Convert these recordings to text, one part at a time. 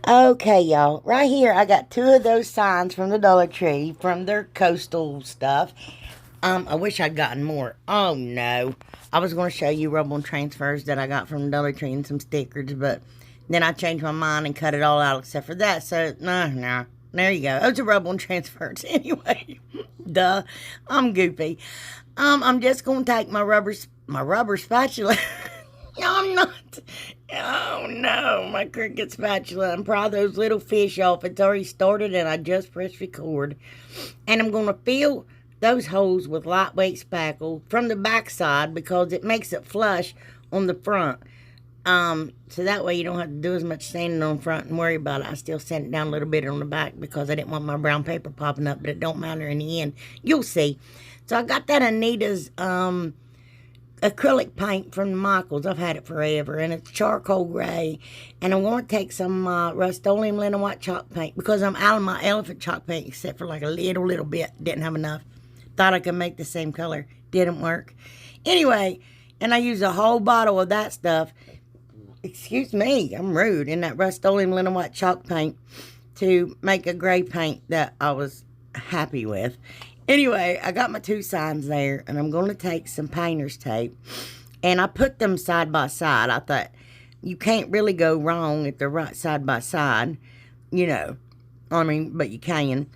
Okay, y'all. Right here, I got two of those signs from the Dollar Tree from their coastal stuff. I wish I'd gotten more. Oh, no. I was going to show you rub-on transfers that I got from the Dollar Tree and some stickers, but then I changed my mind and cut it all out except for that. So, no. There you go. Those are rub-on transfers. Anyway, duh. I'm goofy. I'm just going to take my rubber spatula. No, I'm not. Oh no, my cricket spatula and pry those little fish off. It's already started and I just pressed record. And I'm going to fill those holes with lightweight spackle from the back side because it makes it flush on the front. So that way you don't have to do as much sanding on the front and worry about it. I still sand it down a little bit on the back because I didn't want my brown paper popping up, but it don't matter in the end. You'll see. So I got that Anita's acrylic paint from Michaels. I've had it forever, and it's charcoal gray. And I'm going to take some Rust-Oleum linen white chalk paint because I'm out of my elephant chalk paint except for like a little bit. Didn't have enough. Thought I could make the same color. Didn't work. Anyway, and I used a whole bottle of that stuff. Excuse me, I'm rude. In that Rust-Oleum linen white chalk paint to make a gray paint that I was happy with. Anyway, I got my two signs there, and I'm going to take some painter's tape, and I put them side by side. I thought, you can't really go wrong if they're right side by side, but you can.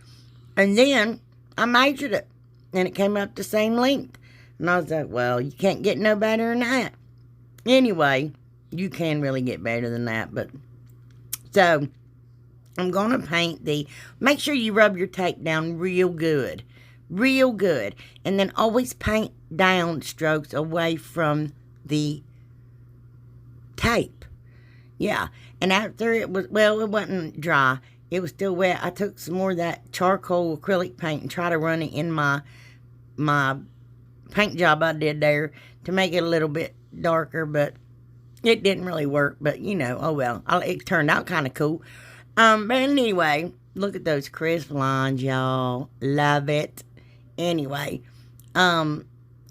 And then I measured it, and it came up the same length. And I was like, well, you can't get no better than that. Anyway, you can really get better than that, but so I'm going to paint make sure you rub your tape down real good. Real good. And then always paint down strokes away from the tape. Yeah. And after it wasn't dry. It was still wet. I took some more of that charcoal acrylic paint and tried to run it in my paint job I did there to make it a little bit darker, but it didn't really work. But, oh well. It turned out kind of cool. But anyway, look at those crisp lines, y'all. Love it. Anyway, I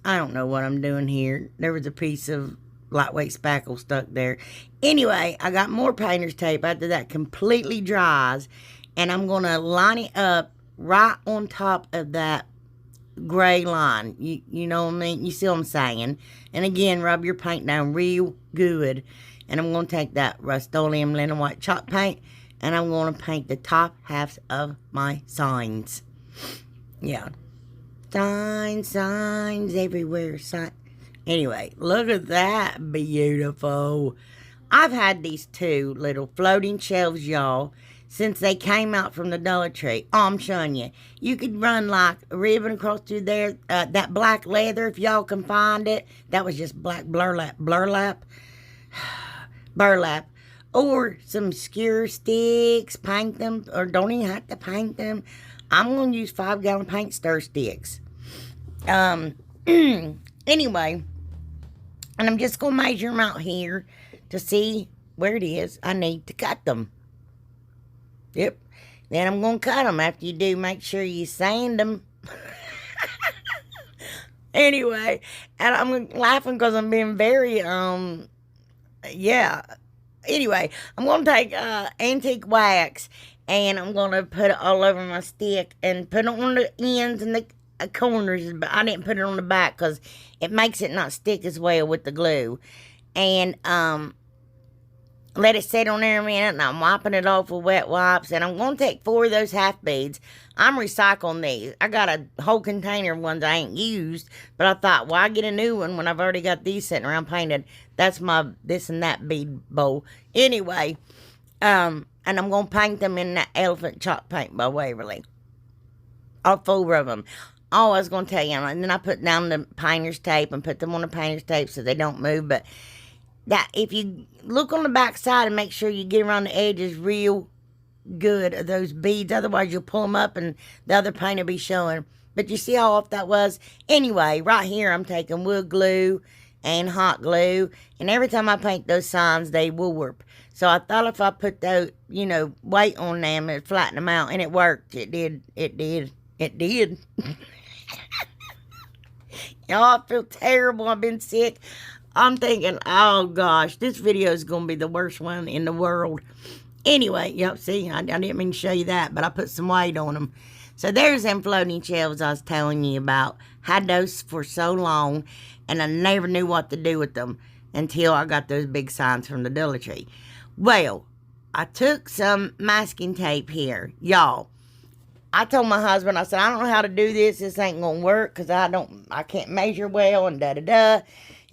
don't know what I'm doing here. There was a piece of lightweight spackle stuck there. Anyway, I got more painter's tape after that completely dries, and I'm going to line it up right on top of that gray line. You know what I mean? You see what I'm saying? And again, rub your paint down real good. And I'm going to take that Rust-Oleum linen white chalk paint, and I'm going to paint the top halves of my signs. Yeah. Signs everywhere. Anyway, look at that. Beautiful. I've had these two little floating shelves, y'all, since they came out from the Dollar Tree. Oh, I'm showing you. You could run like a ribbon across through there. That black leather, if y'all can find it. That was just black burlap. Or some skewer sticks. Paint them. Or don't even have to paint them. I'm going to use 5-gallon paint stir sticks. Anyway, and I'm just going to measure them out here to see where it is I need to cut them. Yep. Then I'm going to cut them. After you do, make sure you sand them. Anyway, and I'm laughing because I'm being very, yeah. Anyway, I'm going to take antique wax, and I'm going to put it all over my stick and put it on the ends and the corners, but I didn't put it on the back because it makes it not stick as well with the glue. And let it sit on there a minute, and I'm wiping it off with wet wipes. And I'm going to take 4 of those half beads. I'm recycling these. I got a whole container of ones I ain't used, but I thought, why get a new one when I've already got these sitting around painted? That's my this and that bead bowl. Anyway, and I'm going to paint them in that elephant chalk paint by Waverly. All 4 of them. Oh, I was going to tell you, and then I put down the painter's tape and put them on the painter's tape so they don't move. But that if you look on the back side and make sure you get around the edges real good of those beads, otherwise you'll pull them up and the other paint will be showing. But you see how off that was? Anyway, right here I'm taking wood glue and hot glue, and every time I paint those signs, they will warp. So I thought if I put those, weight on them, it'd flatten them out, and it worked. It did. Y'all, I feel terrible. I've been sick. I'm thinking, oh gosh, this video is going to be the worst one in the world. Anyway, yep, see, I didn't mean to show you that, but I put some weight on them. So there's them floating shelves I was telling you about. Had those for so long, and I never knew what to do with them until I got those big signs from the Dollar Tree. Well, I took some masking tape here. Y'all, I told my husband, I said, I don't know how to do this. This ain't going to work because I can't measure well and da-da-da.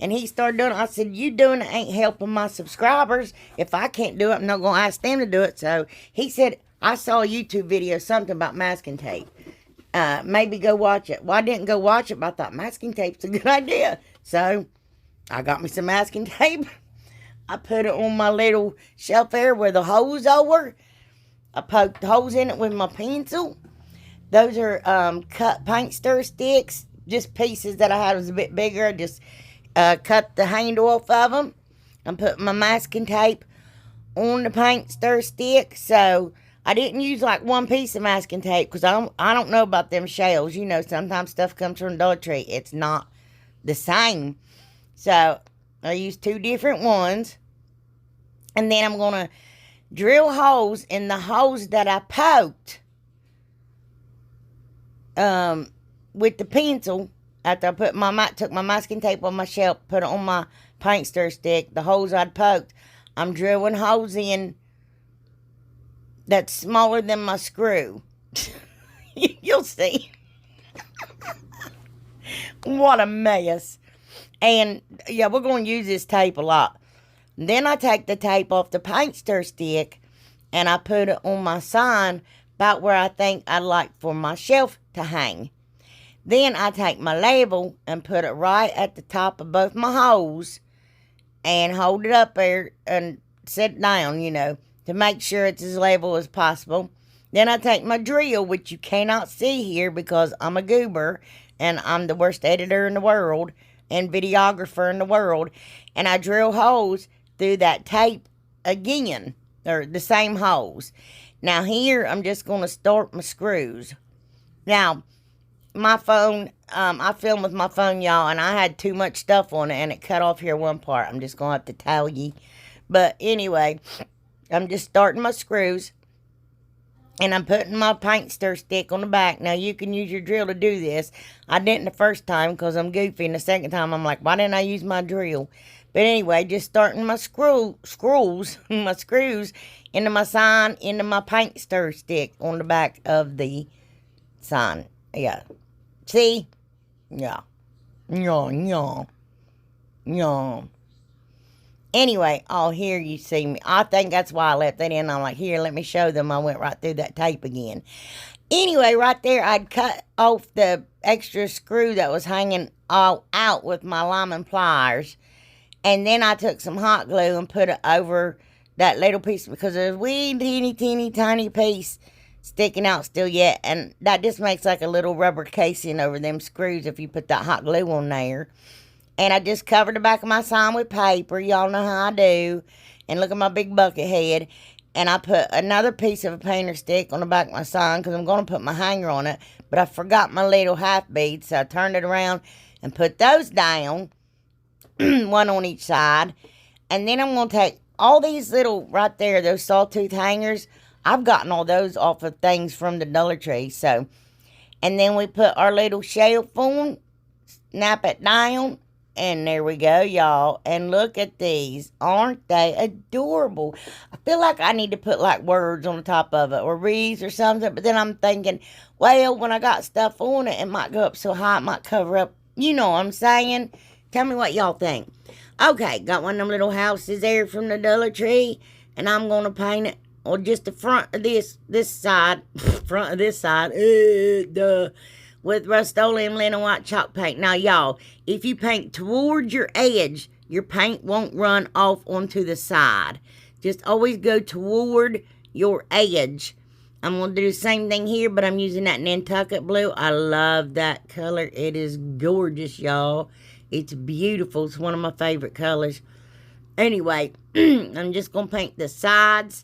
And he started doing it. I said, you doing it ain't helping my subscribers. If I can't do it, I'm not going to ask them to do it. So he said, I saw a YouTube video, something about masking tape. Maybe go watch it. Well, I didn't go watch it, but I thought masking tape's a good idea. So I got me some masking tape. I put it on my little shelf there where the holes are. I poked holes in it with my pencil. Those are cut paint stir sticks. Just pieces that I had was a bit bigger. I just cut the handle off of them and put my masking tape on the paint stir stick. So I didn't use like one piece of masking tape because I don't know about them shells. You know, sometimes stuff comes from Dollar Tree. It's not the same. So I used 2 different ones. And then I'm going to drill holes in the holes that I poked with the pencil. After I took my masking tape on my shelf, put it on my paint stir stick, the holes I'd poked, I'm drilling holes in that's smaller than my screw. You'll see. What a mess. And, yeah, we're going to use this tape a lot. Then I take the tape off the paint stir stick, and I put it on my sign about where I think I'd like for my shelf to hang. Then I take my label and put it right at the top of both my holes and hold it up there and sit down, you know, to make sure it's as level as possible. Then I take my drill, which you cannot see here because I'm a goober and I'm the worst editor in the world and videographer in the world, and I drill holes through that tape again, or the same holes. Now here, I'm just going to start my screws. Now, my phone, I filmed with my phone, y'all, and I had too much stuff on it, and it cut off here one part. I'm just going to have to tell you. But anyway, I'm just starting my screws, and I'm putting my paint stir stick on the back. Now, you can use your drill to do this. I didn't the first time because I'm goofy, and the second time, I'm like, why didn't I use my drill? But anyway, just starting my screws into my sign, into my paint stir stick on the back of the sign. Yeah. See? Yeah. Yeah. Anyway, oh, here you see me. I think that's why I left that in. I'm like, here, let me show them. I went right through that tape again. Anyway, right there, I'd cut off the extra screw that was hanging all out with my lemon pliers. And then I took some hot glue and put it over that little piece because there's a wee, teeny, tiny piece sticking out still yet. And that just makes like a little rubber casing over them screws if you put that hot glue on there. And I just covered the back of my sign with paper. Y'all know how I do. And look at my big bucket head. And I put another piece of a painter stick on the back of my sign because I'm going to put my hanger on it. But I forgot my little half beads, so I turned it around and put those down. One on each side. And then I'm going to take all these little, right there, those sawtooth hangers. I've gotten all those off of things from the Dollar Tree. So, and then we put our little shelf on, snap it down, and there we go, y'all. And look at these. Aren't they adorable? I feel like I need to put like words on the top of it or wreaths or something. But then I'm thinking, well, when I got stuff on it, it might go up so high, it might cover up. You know what I'm saying? Tell me what y'all think. Okay, got one of them little houses there from the Dollar Tree. And I'm going to paint it on just the front of this side. Front of this side. With Rust-Oleum linen white chalk paint. Now, y'all, if you paint towards your edge, your paint won't run off onto the side. Just always go toward your edge. I'm going to do the same thing here, but I'm using that Nantucket blue. I love that color. It is gorgeous, y'all. It's beautiful. It's one of my favorite colors. Anyway, I'm just going to paint the sides.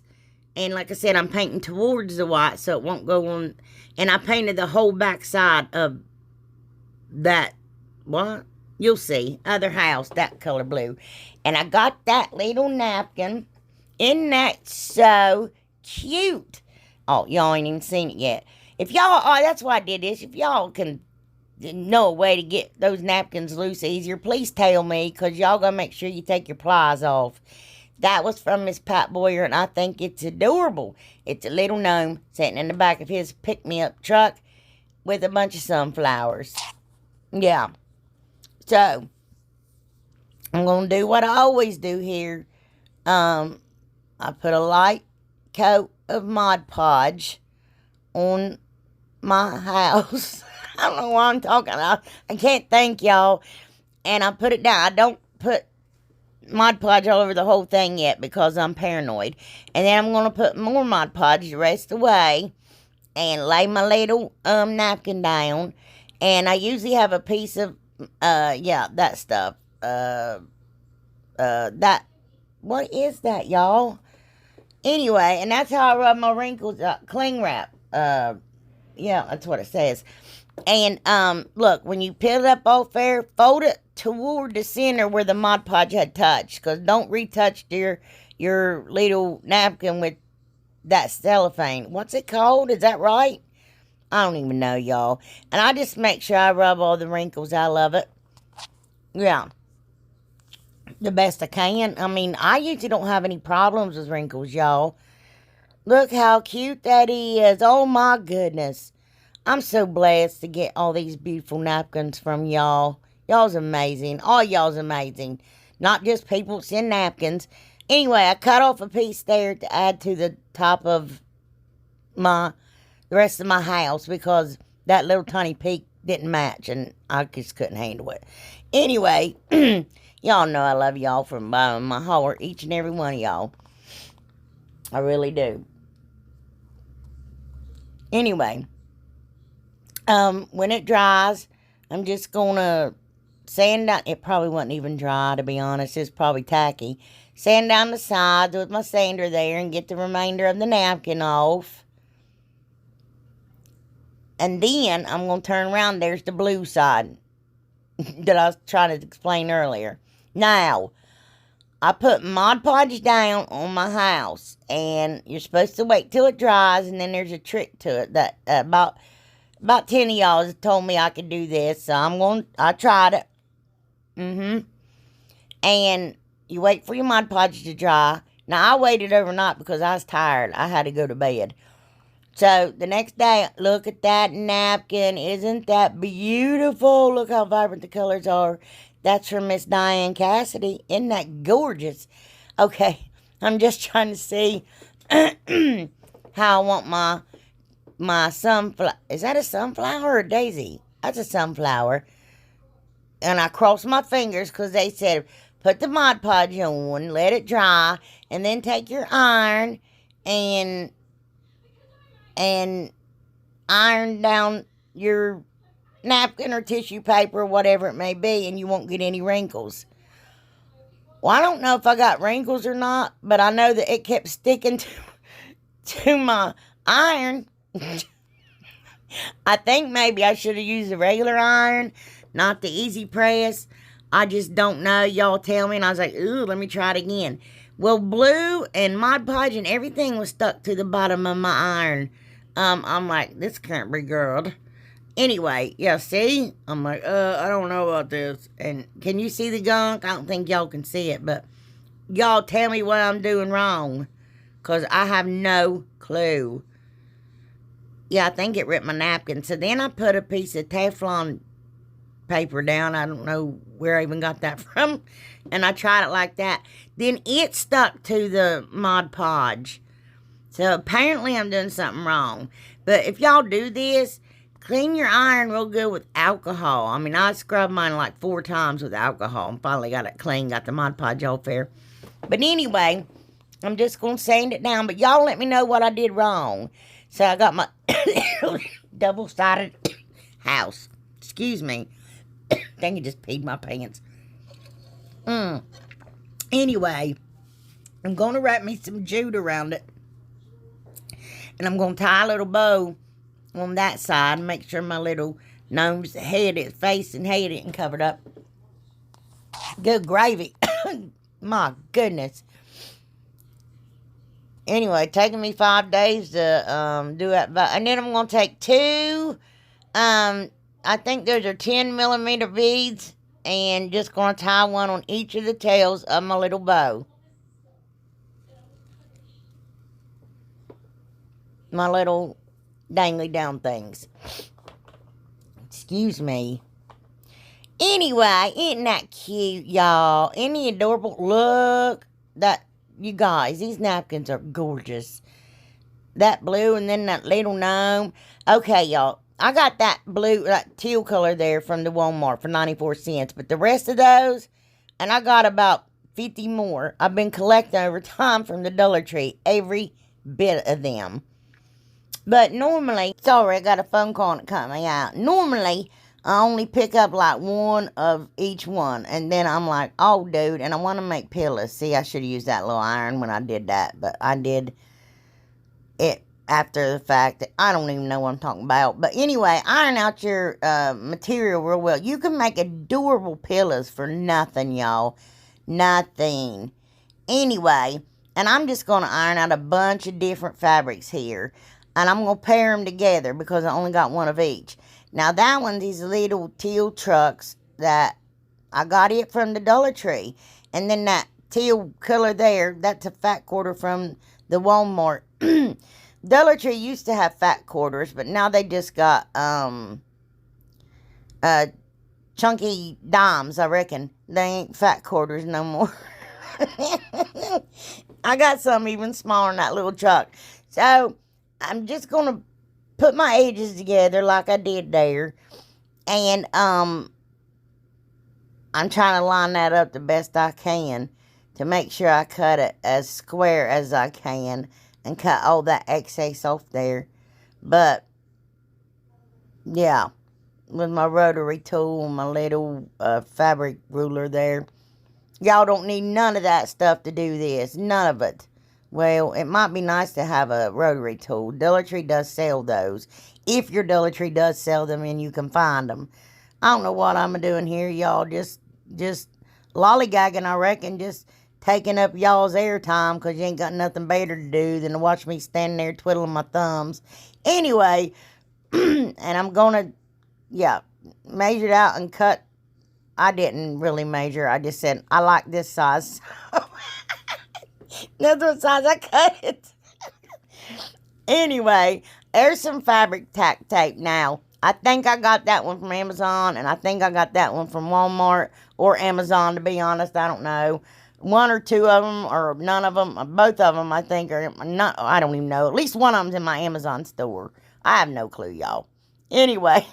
And like I said, I'm painting towards the white so it won't go on. And I painted the whole back side of that, what? You'll see. Other house, that color blue. And I got that little napkin. Isn't that so cute. Oh, y'all ain't even seen it yet. If y'all, oh, that's why I did this. If y'all can know a way to get those napkins loose easier, please tell me, because y'all gotta make sure you take your plies off. That was from Miss Pat Boyer, and I think it's adorable. It's a little gnome sitting in the back of his pick-me-up truck with a bunch of sunflowers. Yeah. So, I'm going to do what I always do here. I put a light coat of Mod Podge on my house. I don't know what I'm talking about. I can't think, y'all. And I put it down. I don't put Mod Podge all over the whole thing yet because I'm paranoid. And then I'm going to put more Mod Podge the rest of the way and lay my little napkin down. And I usually have a piece of, that stuff. What is that, y'all? Anyway, and that's how I rub my wrinkles up. Cling wrap. That's what it says. And, look, when you peel it up off there, fold it toward the center where the Mod Podge had touched. Because don't retouch your little napkin with that cellophane. What's it called? Is that right? I don't even know, y'all. And I just make sure I rub all the wrinkles out of it. Yeah. The best I can. I mean, I usually don't have any problems with wrinkles, y'all. Look how cute that is. Oh, my goodness. I'm so blessed to get all these beautiful napkins from y'all. Y'all's amazing. All y'all's amazing. Not just people that send napkins. Anyway, I cut off a piece there to add to the top of the rest of my house because that little tiny peak didn't match and I just couldn't handle it. Anyway, y'all know I love y'all from the bottom of my heart, each and every one of y'all. I really do. Anyway, when it dries, I'm just going to sand down. It probably wasn't even dry, to be honest. It's probably tacky. Sand down the sides with my sander there and get the remainder of the napkin off. And then I'm going to turn around. There's the blue side that I was trying to explain earlier. Now, I put Mod Podge down on my house. And you're supposed to wait till it dries. And then there's a trick to it that about 10 of y'all told me I could do this. So I tried it. And you wait for your Mod Podge to dry. Now, I waited overnight because I was tired. I had to go to bed. So, the next day, look at that napkin. Isn't that beautiful? Look how vibrant the colors are. That's from Miss Diane Cassidy. Isn't that gorgeous? Okay, I'm just trying to see how I want my sunflower. Is that a sunflower or a daisy? That's a sunflower. And I crossed my fingers because they said, put the Mod Podge on, let it dry, and then take your iron and iron down your napkin or tissue paper or whatever it may be, and you won't get any wrinkles. Well, I don't know if I got wrinkles or not, but I know that it kept sticking to my iron. I think maybe I should have used a regular iron, not the easy press. I just don't know. Y'all tell me. And I was like, ooh, let me try it again. Well, blue and Mod Podge and everything was stuck to the bottom of my iron. I'm like, this can't be good. Anyway, yeah, see? I'm like, I don't know about this. And can you see the gunk? I don't think y'all can see it, but y'all tell me what I'm doing wrong. Because I have no clue. Yeah, I think it ripped my napkin. So then I put a piece of Teflon paper down. I don't know where I even got that from. And I tried it like that. Then it stuck to the Mod Podge. So apparently I'm doing something wrong. But if y'all do this, clean your iron real good with alcohol. I mean, I scrubbed mine like 4 times with alcohol and finally got it clean, got the Mod Podge off there. But anyway, I'm just going to sand it down. But y'all let me know what I did wrong. So I got my double-sided house. Excuse me. I think I just peed my pants. Anyway, I'm going to wrap me some jute around it. And I'm going to tie a little bow on that side and make sure my little gnome's face and head isn't covered up. Good gravy. My goodness. Anyway, taking me 5 days to do it. But and then I'm gonna take two. I think those are 10 millimeter beads, and just gonna tie one on each of the tails of my little bow. My little dangly down things. Excuse me. Anyway, isn't that cute, y'all? Isn't he adorable? Look, that, you guys, these napkins are gorgeous. That blue and then that little gnome. Okay, y'all. I got that blue, that teal color there from the Walmart for 94 cents. But the rest of those, and I got about 50 more, I've been collecting over time from the Dollar Tree. Every bit of them. But normally, sorry, I got a phone call coming out. Normally, I only pick up like one of each one. And then I'm like, oh, dude, and I want to make pillows. See, I should have used that little iron when I did that. But I did it after the fact. I don't even know what I'm talking about. But anyway, iron out your material real well. You can make adorable pillows for nothing, y'all. Nothing. Anyway, and I'm just going to iron out a bunch of different fabrics here. And I'm going to pair them together because I only got one of each. Now, that one, these little teal trucks that I got it from the Dollar Tree. And then that teal color there, that's a fat quarter from the Walmart. Dollar Tree used to have fat quarters, but now they just got chunky dimes, I reckon. They ain't fat quarters no more. I got some even smaller than that little truck. So I'm just going to put my edges together like I did there. And I'm trying to line that up the best I can to make sure I cut it as square as I can and cut all that excess off there. But, yeah, with my rotary tool and my little fabric ruler there. Y'all don't need none of that stuff to do this. None of it. Well, it might be nice to have a rotary tool. Dollar Tree does sell those. If your Dollar Tree does sell them and you can find them. I don't know what I'm doing here, y'all. Just lollygagging, I reckon. Just taking up y'all's airtime because you ain't got nothing better to do than to watch me stand there twiddling my thumbs. Anyway, and I'm going to, yeah, measure it out and cut. I didn't really measure. I just said, I like this size. That's what size I cut it. Anyway, there's some fabric tack tape now. I think I got that one from Amazon, and I think I got that one from Walmart or Amazon, to be honest. I don't know. One or two of them, or none of them, or both of them, I think, are not, I don't even know. At least one of them's in my Amazon store. I have no clue, y'all. Anyway.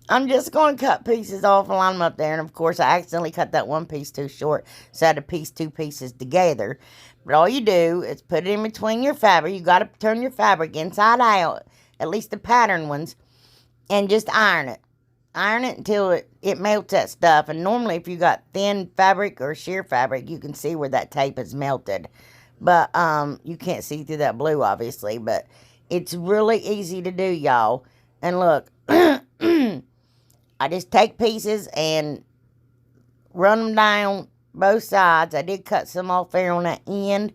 I'm just going to cut pieces off and line them up there. And, of course, I accidentally cut that one piece too short. So I had to piece two pieces together. But all you do is put it in between your fabric. You got to turn your fabric inside out, at least the pattern ones, and just iron it. Iron it until it melts that stuff. And normally, if you got thin fabric or sheer fabric, you can see where that tape is melted. But you can't see through that blue, obviously. But it's really easy to do, y'all. And look, I just take pieces and run them down both sides. I did cut some off there on that end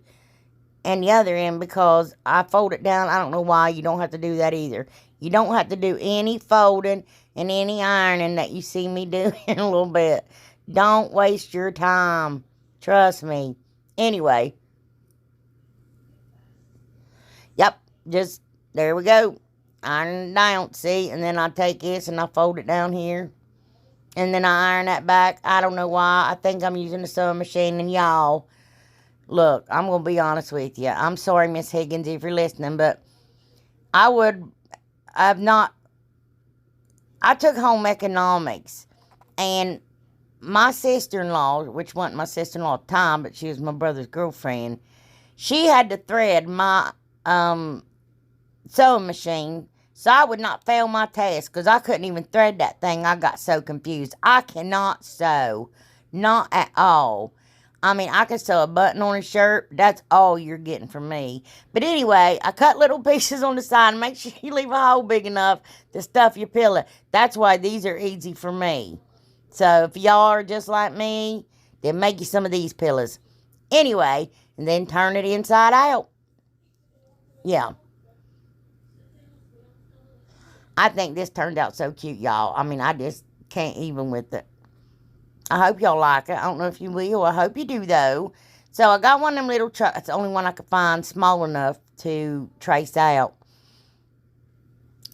and the other end because I fold it down. I don't know why. You don't have to do that either. You don't have to do any folding and any ironing that you see me do in a little bit. Don't waste your time. Trust me. Anyway. Yep. Just, there we go. Iron it down, see? And then I take this and I fold it down here. And then I iron that back. I don't know why. I think I'm using a sewing machine. And y'all, look, I'm going to be honest with you. I'm sorry, Miss Higgins, if you're listening. But I took home economics. And my sister-in-law, which wasn't my sister-in-law at the time, but she was my brother's girlfriend, she had to thread my sewing machine so I would not fail my test because I couldn't even thread that thing. I got so confused. I cannot sew. Not at all. I mean, I can sew a button on a shirt. That's all you're getting from me. But anyway, I cut little pieces on the side and make sure you leave a hole big enough to stuff your pillow. That's why these are easy for me. So if y'all are just like me, then make you some of these pillows. Anyway, and then turn it inside out. Yeah. I think this turned out so cute, y'all. I mean, I just can't even with it. I hope y'all like it. I don't know if you will. I hope you do, though. So, I got one of them little trucks. It's the only one I could find small enough to trace out.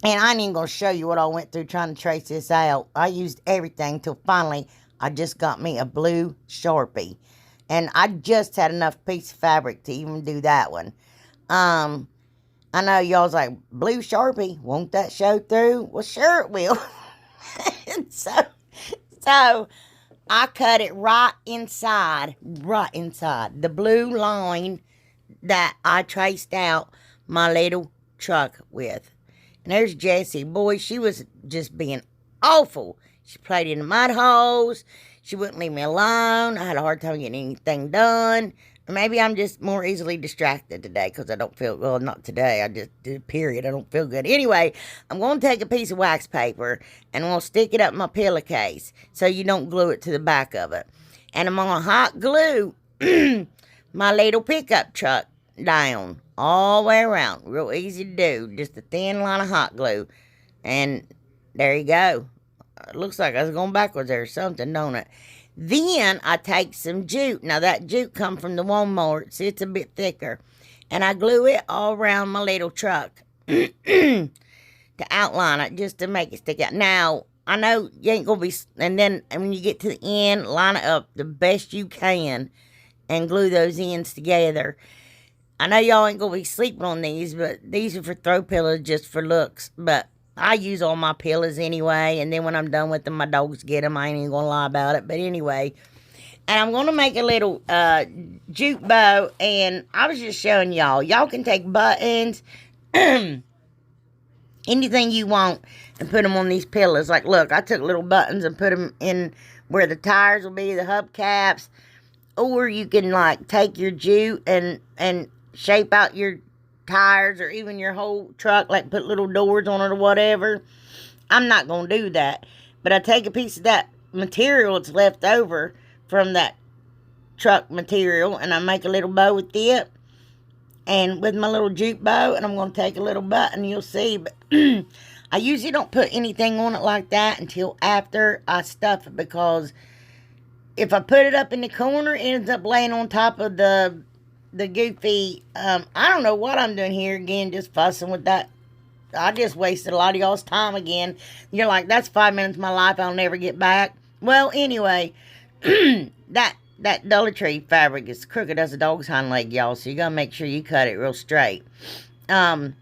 And I ain't even going to show you what I went through trying to trace this out. I used everything till finally I just got me a blue Sharpie. And I just had enough piece of fabric to even do that one. I know y'all's like, blue Sharpie, won't that show through? Well, sure it will. so I cut it right inside the blue line that I traced out my little truck with. And there's Jessie. Boy, she was just being awful. She played in the mud holes. She wouldn't leave me alone. I had a hard time getting anything done. Or maybe I'm just more easily distracted today because I don't feel, well, not today. I just did, period. I don't feel good. Anyway, I'm going to take a piece of wax paper and I'm going to stick it up my pillowcase so you don't glue it to the back of it. And I'm going to hot glue my little pickup truck down all the way around. Real easy to do. Just a thin line of hot glue. And there you go. It looks like I was going backwards there or something, don't it? Then I take some jute. Now that jute come from the Walmart. See, it's a bit thicker. And I glue it all around my little truck to outline it, just to make it stick out. Now, I know you ain't going to be, and then when you get to the end, line it up the best you can and glue those ends together. I know y'all ain't going to be sleeping on these, but these are for throw pillows just for looks. But I use all my pillows anyway, and then when I'm done with them, my dogs get them. I ain't even going to lie about it. But anyway, and I'm going to make a little jute bow, and I was just showing y'all. Y'all can take buttons, anything you want, and put them on these pillows. Like, look, I took little buttons and put them in where the tires will be, the hubcaps. Or you can, like, take your jute and shape out your tires or even your whole truck, like put little doors on it or whatever. I'm not going to do that. But I take a piece of that material that's left over from that truck material, and I make a little bow with it. And with my little jute bow, and I'm going to take a little button, you'll see. But I usually don't put anything on it like that until after I stuff it, because if I put it up in the corner, it ends up laying on top of the goofy, I don't know what I'm doing here again, just fussing with that. I just wasted a lot of y'all's time again. You're like, that's 5 minutes of my life I'll never get back. Well, anyway, that Dollar Tree fabric is crooked as a dog's hind leg, y'all, so you gotta make sure you cut it real straight. I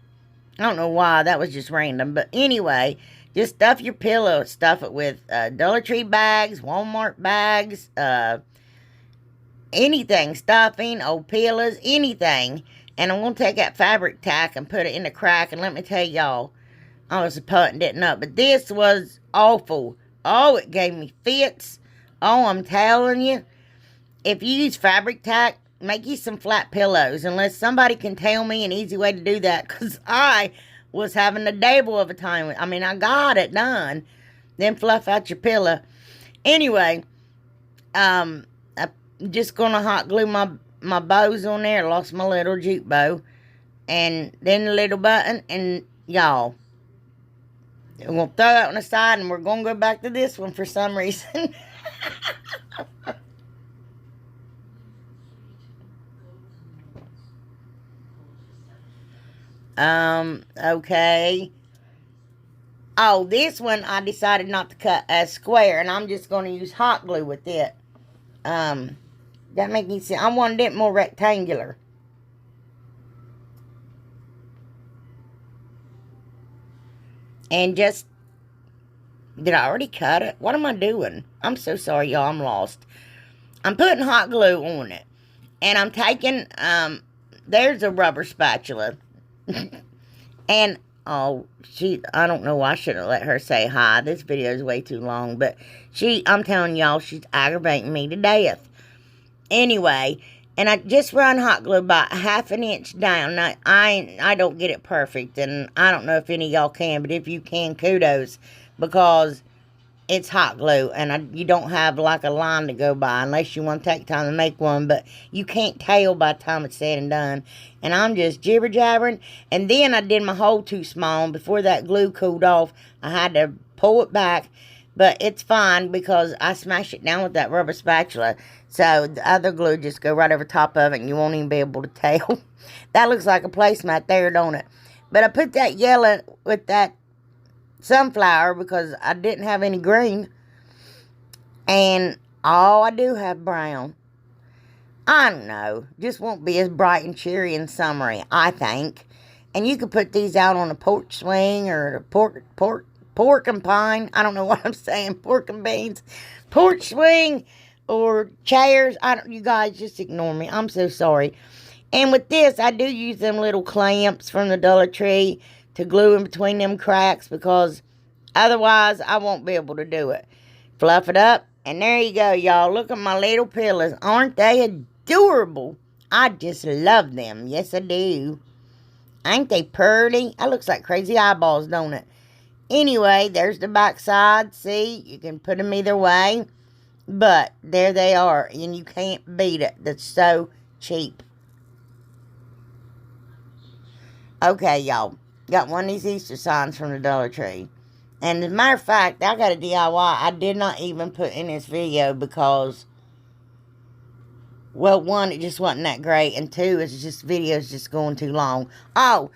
don't know why, that was just random, but anyway, just stuff your pillow, stuff it with Dollar Tree bags, Walmart bags, anything, stuffing, old pillows, anything. And I'm going to take that fabric tack and put it in the crack. And let me tell y'all, I was putting it up. But this was awful. Oh, it gave me fits. Oh, I'm telling you. If you use fabric tack, make you some flat pillows. Unless somebody can tell me an easy way to do that. Because I was having a devil of a time. I mean, I got it done. Then fluff out your pillow. Anyway, I'm just going to hot glue my bows on there. I lost my little jute bow. And then the little button. And y'all, we're going to throw that on the side. And we're going to go back to this one for some reason. Okay. Oh, this one I decided not to cut as square. And I'm just going to use hot glue with it. That make me sense. I wanted it more rectangular. And just, did I already cut it? What am I doing? I'm so sorry, y'all. I'm lost. I'm putting hot glue on it. And I'm taking, there's a rubber spatula. And, oh, I don't know why I should have let her say hi. This video is way too long. But I'm telling y'all, she's aggravating me to death. Anyway, and I just run hot glue about 1/2 inch down. Now, I don't get it perfect, and I don't know if any of y'all can, but if you can, kudos, because it's hot glue, and you don't have like a line to go by unless you want to take time to make one, but you can't tell by the time it's said and done. And I'm just jibber jabbering, and then I did my hole too small, and before that glue cooled off, I had to pull it back, but it's fine because I smashed it down with that rubber spatula, so the other glue just go right over top of it, and you won't even be able to tell. That looks like a placemat there, don't it? But I put that yellow with that sunflower because I didn't have any green, and I do have brown. I don't know, just won't be as bright and cheery and summery, I think. And you could put these out on a porch swing or a pork and pine. I don't know what I'm saying, pork and beans, porch swing or chairs. You guys just ignore me. I'm so sorry. And with this, I do use them little clamps from the Dollar Tree to glue in between them cracks because otherwise I won't be able to do it. Fluff it up, and there you go, y'all. Look at my little pillows. Aren't they adorable? I just love them. Yes, I do. Ain't they pretty? That looks like crazy eyeballs, don't it? Anyway, there's the back side. See, you can put them either way. But there they are, and you can't beat it. That's so cheap. Okay, y'all. Got one of these Easter signs from the Dollar Tree. And as a matter of fact, I got a DIY I did not even put in this video because, well, one, it just wasn't that great. And two, it's just video's just going too long. Oh,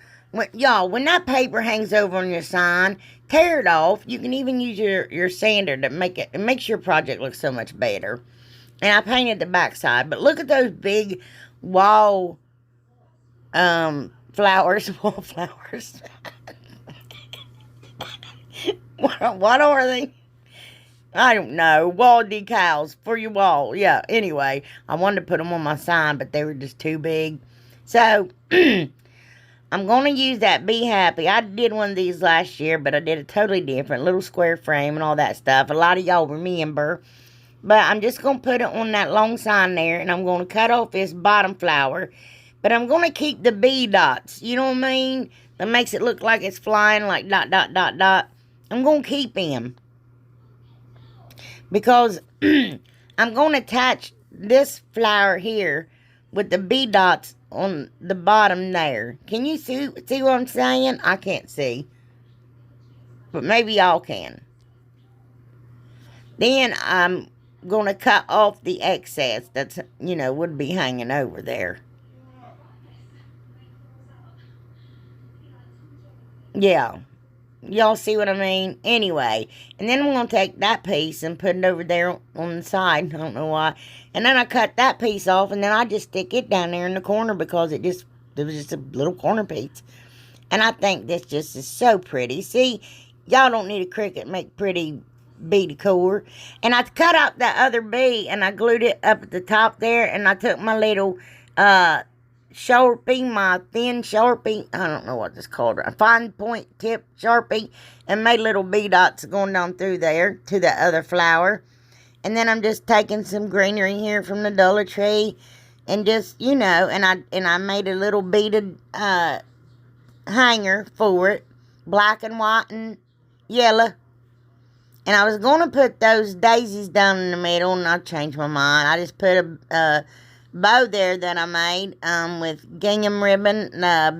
y'all, when that paper hangs over on your sign, tear it off. You can even use your sander to make it. It makes your project look so much better. And I painted the back side. But look at those big wall flowers, wall flowers. What are they? I don't know. Wall decals for your wall. Yeah, anyway, I wanted to put them on my sign, but they were just too big. So, I'm going to use that Be Happy. I did one of these last year, but I did a totally different little square frame and all that stuff. A lot of y'all remember. But I'm just going to put it on that long sign there, and I'm going to cut off this bottom flower. But I'm going to keep the bee dots. You know what I mean? That makes it look like it's flying like dot, dot, dot, dot. I'm going to keep him. Because I'm going to attach this flower here with the bee dots on the bottom there. Can you see what I'm saying? I can't see. But maybe y'all can. Then I'm going to cut off the excess that's, would be hanging over there. Yeah. Y'all see what I mean? Anyway. And then I'm going to take that piece and put it over there on the side. I don't know why. And then I cut that piece off. And then I just stick it down there in the corner because it was just a little corner piece. And I think this just is so pretty. See? Y'all don't need a Cricut to make pretty bee decor. And I cut out that other bee. And I glued it up at the top there. And I took my little Sharpie, my thin Sharpie, I don't know what it's called, a fine point tip Sharpie, and made little bee dots going down through there to the other flower. And then I'm just taking some greenery here from the Dollar Tree, and just, and I made a little beaded hanger for it, black and white and yellow. And I was going to put those daisies down in the middle, and I changed my mind. I just put a bow there that I made with gingham ribbon,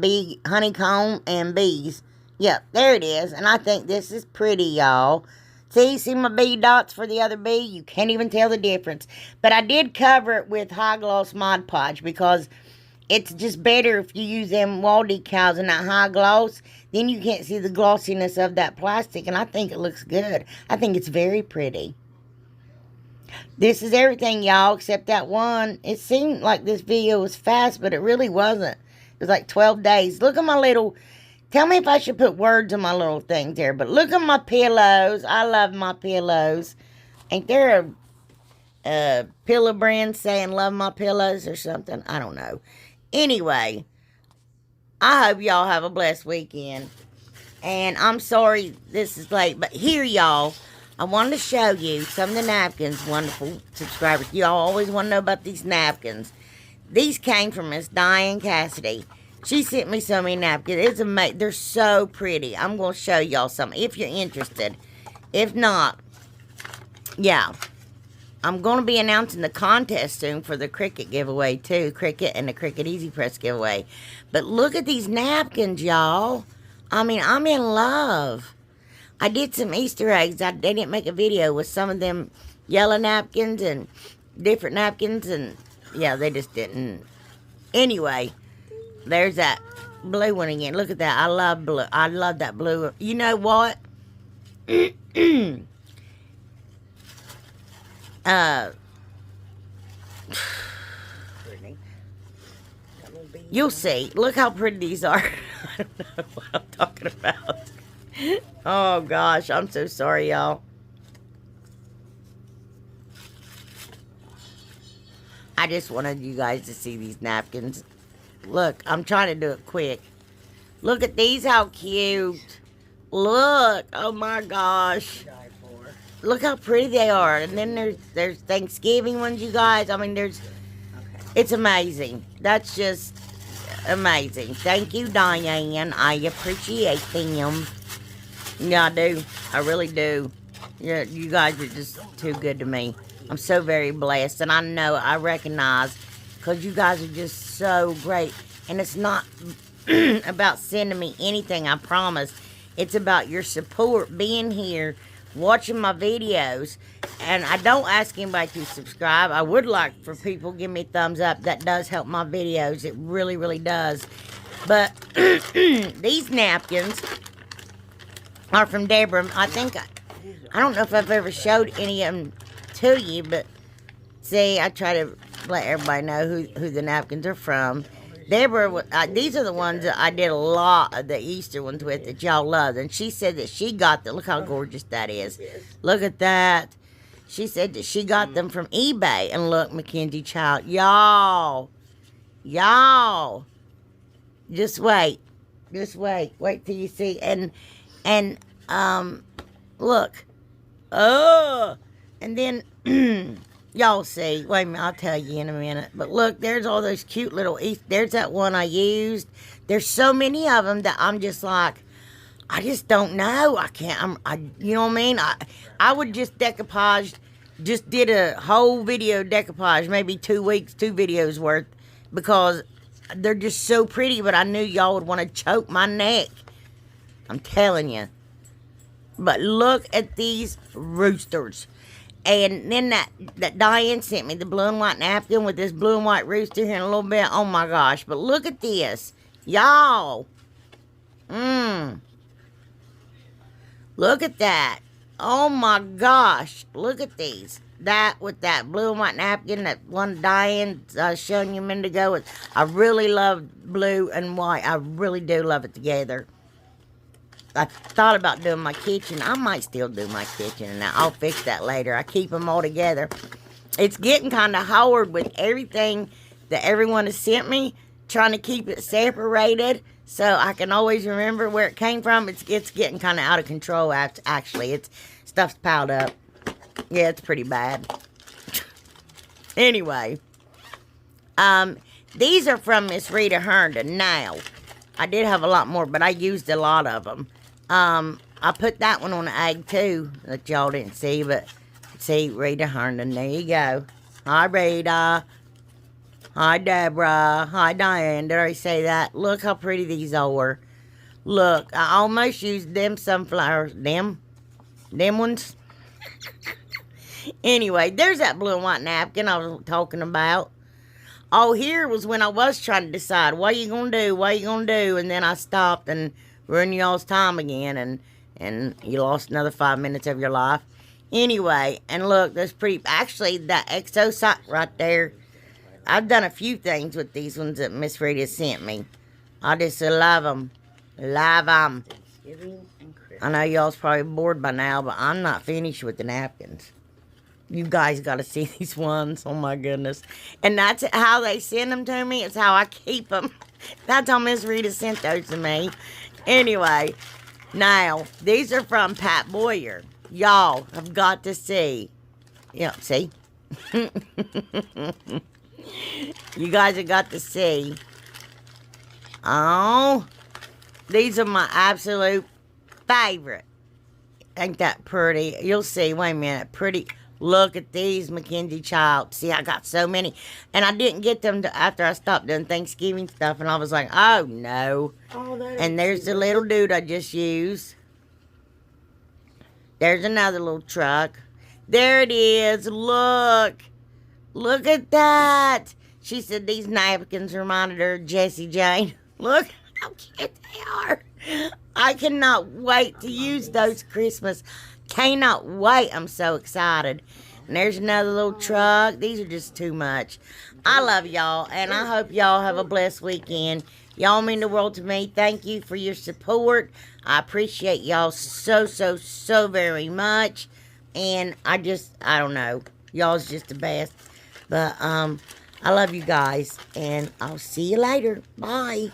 bee honeycomb, and bees. Yep, there it is. And I think this is pretty, y'all. See my bee dots for the other bee? You can't even tell the difference. But I did cover it with high gloss Mod Podge because it's just better if you use them wall decals and that high gloss. Then you can't see the glossiness of that plastic, and I think it looks good. I think it's very pretty. This is everything, y'all, except that one. It seemed like this video was fast, but it really wasn't. It was like 12 days. Look at my little... Tell me if I should put words on my little things there. But look at my pillows. I love my pillows. Ain't there a pillow brand saying love my pillows or something? I don't know. Anyway, I hope y'all have a blessed weekend. And I'm sorry this is late, but here, y'all, I wanted to show you some of the napkins, wonderful subscribers. Y'all always want to know about these napkins. These came from Miss Diane Cassidy. She sent me so many napkins. It's amazing. They're so pretty. I'm going to show y'all some if you're interested. If not, yeah. I'm going to be announcing the contest soon for the Cricut giveaway, too. Cricut and the Cricut Easy Press giveaway. But look at these napkins, y'all. I mean, I'm in love. I did some Easter eggs. They didn't make a video with some of them yellow napkins and different napkins. And, yeah, they just didn't. Anyway, there's that blue one again. Look at that. I love blue. I love that blue. You know what? You'll see. Look how pretty these are. I don't know what I'm talking about. Oh gosh, I'm so sorry, y'all. I just wanted you guys to see these napkins. Look, I'm trying to do it quick. Look at these, how cute. Look, oh my gosh. Look how pretty they are. And then there's Thanksgiving ones, you guys. I mean, it's amazing. That's just amazing. Thank you, Diane. I appreciate them. Yeah, I do. I really do. Yeah, you guys are just too good to me. I'm so very blessed. And I know, I recognize, because you guys are just so great. And it's not about sending me anything, I promise. It's about your support, being here, watching my videos. And I don't ask anybody to subscribe. I would like for people to give me a thumbs up. That does help my videos. It really, really does. But these napkins are from Deborah. I don't know if I've ever showed any of them to you, but see, I try to let everybody know who the napkins are from. Deborah, these are the ones that I did a lot of the Easter ones with that y'all love. And she said that she got them. Look how gorgeous that is. Look at that. She said that she got them from eBay. And look, Mackenzie Child. Y'all. Just wait. Wait till you see. And look. Oh. And then, y'all see. Wait a minute, I'll tell you in a minute. But look, there's all those cute little there's that one I used. There's so many of them that I'm just like, I just don't know. I can't, you know what I mean? I would just decoupage, just did a whole video decoupage, maybe 2 weeks, 2 videos worth, because they're just so pretty, but I knew y'all would want to choke my neck. I'm telling you. But look at these roosters. And then that Diane sent me the blue and white napkin with this blue and white rooster here in a little bit. Oh my gosh. But look at this. Y'all. Look at that. Oh my gosh. Look at these. That with that blue and white napkin, that one Diane showing you a minute ago. I really love blue and white. I really do love it together. I thought about doing my kitchen. I might still do my kitchen, and I'll fix that later. I keep them all together. It's getting kind of hard with everything that everyone has sent me, trying to keep it separated so I can always remember where it came from. It's getting kind of out of control, actually. Stuff's piled up. Yeah, it's pretty bad. Anyway, these are from Miss Rita Herndon. Now, I did have a lot more, but I used a lot of them. I put that one on the egg too, that y'all didn't see, but see, Rita Herndon, there you go. Hi, Rita. Hi, Deborah. Hi, Diane. Did I say that? Look how pretty these are. Look, I almost used them sunflowers. Them ones. Anyway, there's that blue and white napkin I was talking about. Oh, here was when I was trying to decide, what you gonna do, and then I stopped and ruined y'all's time again, and you lost another 5 minutes of your life. Anyway, and look, that's pretty, actually, that XO sock right there, I've done a few things with these ones that Miss Rita sent me. I just love them. I know y'all's probably bored by now, but I'm not finished with the napkins. You guys got to see these ones. Oh, my goodness. And that's how they send them to me. It's how I keep them. That's how Miss Rita sent those to me. Anyway, now, these are from Pat Boyer. Y'all have got to see. Yeah, see? You guys have got to see. Oh, these are my absolute favorite. Ain't that pretty? You'll see. Wait a minute. Pretty. Look at these, Mackenzie Child. See, I got so many. And I didn't get them after I stopped doing Thanksgiving stuff. And I was like, oh, no. Oh, And there's the little dude I just used. There's another little truck. There it is. Look. Look at that. She said these napkins reminded her of Jessie Jane. Look how cute they are. I cannot wait to use those Christmas. Cannot wait. I'm so excited. And there's another little truck. These are just too much. I love y'all, and I hope y'all have a blessed weekend. Y'all mean the world to me. Thank you for your support. I appreciate y'all so, so, so very much. And I don't know. Y'all's just the best. But, I love you guys, and I'll see you later. Bye.